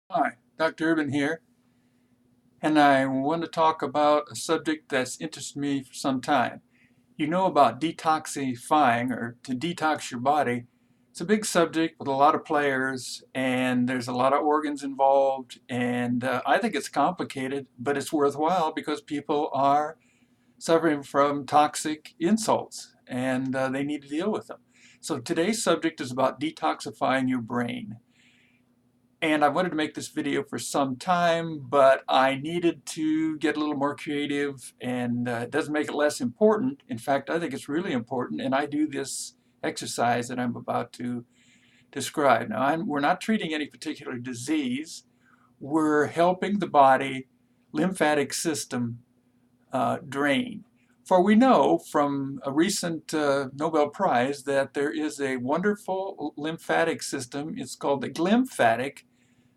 Hi, Dr. Urban here, and I want to talk about a subject that's interested me for some time. You know about detoxifying or to detox your body. It's a big subject with a lot of players, and there's a lot of organs involved, and I think it's complicated, but it's worthwhile because people are suffering from toxic insults, and they need to deal with them. So today's subject is about detoxifying your brain. And I wanted to make this video for some time, but I needed to get a little more creative, and it doesn't make it less important. In fact, I think it's really important, and I do this exercise that I'm about to describe. Now, we're not treating any particular disease. We're helping the body lymphatic system drain. For we know from a recent Nobel Prize that there is a wonderful lymphatic system. It's called the glymphatic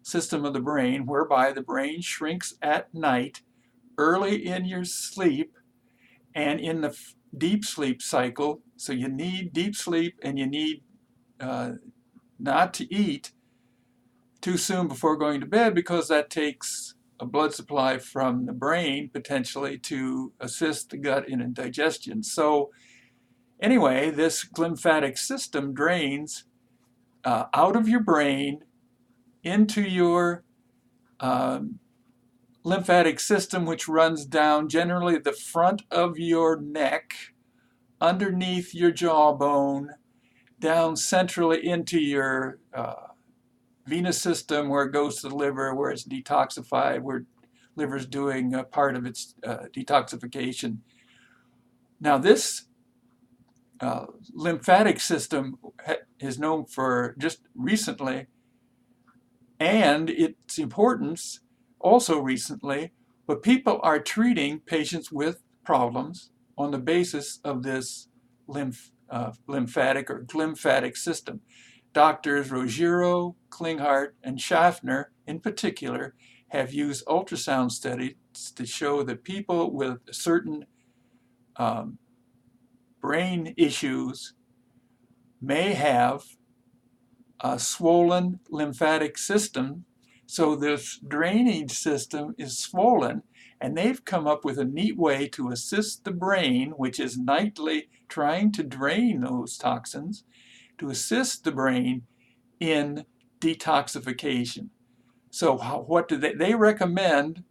system of the brain, whereby the brain shrinks at night, early in your sleep, and in the deep sleep cycle. So you need deep sleep, and you need not to eat too soon before going to bed, because that takes a blood supply from the brain potentially to assist the gut in digestion. So anyway, this glymphatic system drains out of your brain into your lymphatic system, which runs down generally the front of your neck, underneath your jawbone, down centrally into your venous system, where it goes to the liver, where it's detoxified, where liver's doing part of its detoxification. Now, this lymphatic system is known for just recently, and its importance also recently, but people are treating patients with problems on the basis of this lymphatic or glymphatic system. Doctors Ruggiero, Klinghardt, and Shaffner, in particular, have used ultrasound studies to show that people with certain brain issues may have a swollen lymphatic system. So this drainage system is swollen, and they've come up with a neat way to assist the brain, which is nightly trying to drain those toxins, to assist the brain in detoxification. So what do they recommend?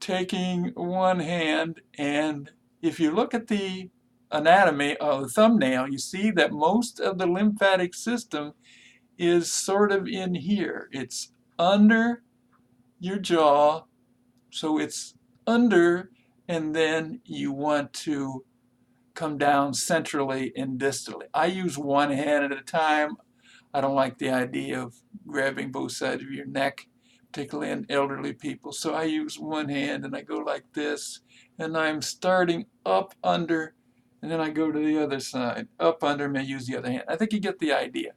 Taking one hand, and if you look at the anatomy of the thumbnail, you see that most of the lymphatic system is sort of in here. It's under your jaw, so it's under, and then you want to come down centrally and distally. I use one hand at a time. I don't like the idea of grabbing both sides of your neck, particularly in elderly people. So I use one hand and I go like this, and I'm starting up under, and then I go to the other side, up under, and I use the other hand. I think you get the idea.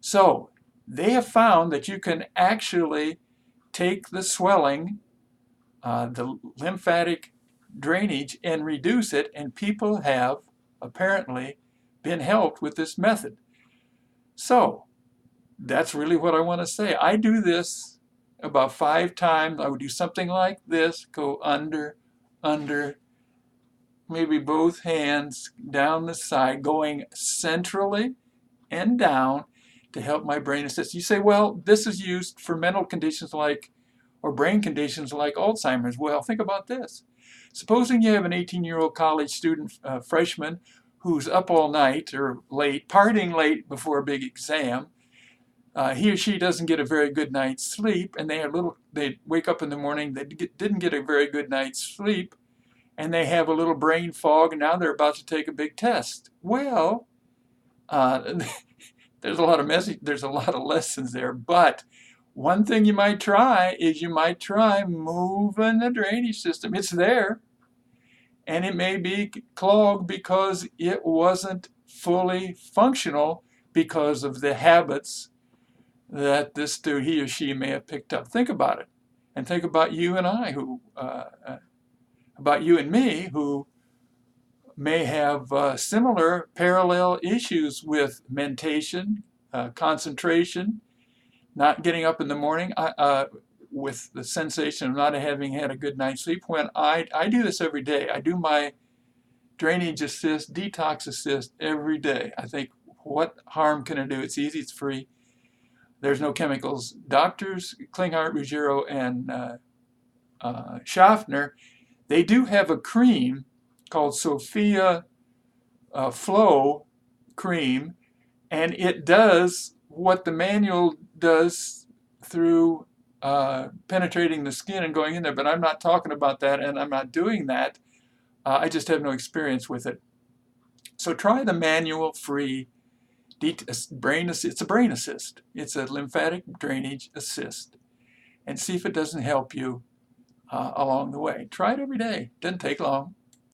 So they have found that you can actually take the swelling, the lymphatic drainage, and reduce it, and people have apparently been helped with this method. So that's really what I want to say. I do this about 5 times. I would do something like this, go under, under, maybe both hands down the side, going centrally and down to help my brain assist. You say, well, this is used for mental conditions like, or brain conditions like Alzheimer's. Well, think about this. Supposing you have an 18-year-old college student, freshman, who's up all night or late, partying late before a big exam. He or she doesn't get a very good night's sleep, and they wake up in the morning, they didn't get a very good night's sleep, and they have a little brain fog, and now they're about to take a big test. Well, there's a lot of lessons there, but one thing you might try is moving the drainage system. It's there, and it may be clogged because it wasn't fully functional because of the habits that he or she may have picked up. Think about it, and think about you and I, about you and me, who may have similar parallel issues with mentation, concentration, not getting up in the morning with the sensation of not having had a good night's sleep. When I do this every day. I do my drainage assist, detox assist every day. I think, what harm can it do? It's easy, it's free. There's no chemicals. Doctors Klinghardt, Ruggiero, and Shaffner, they do have a cream called Sophia Flow cream, and it does what the manual does through penetrating the skin and going in there. But I'm not talking about that, and I'm not doing that. I just have no experience with it. So try the manual free brain assist. It's a brain assist. It's a lymphatic drainage assist, and see if it doesn't help you along the way. Try it every day. Doesn't take long.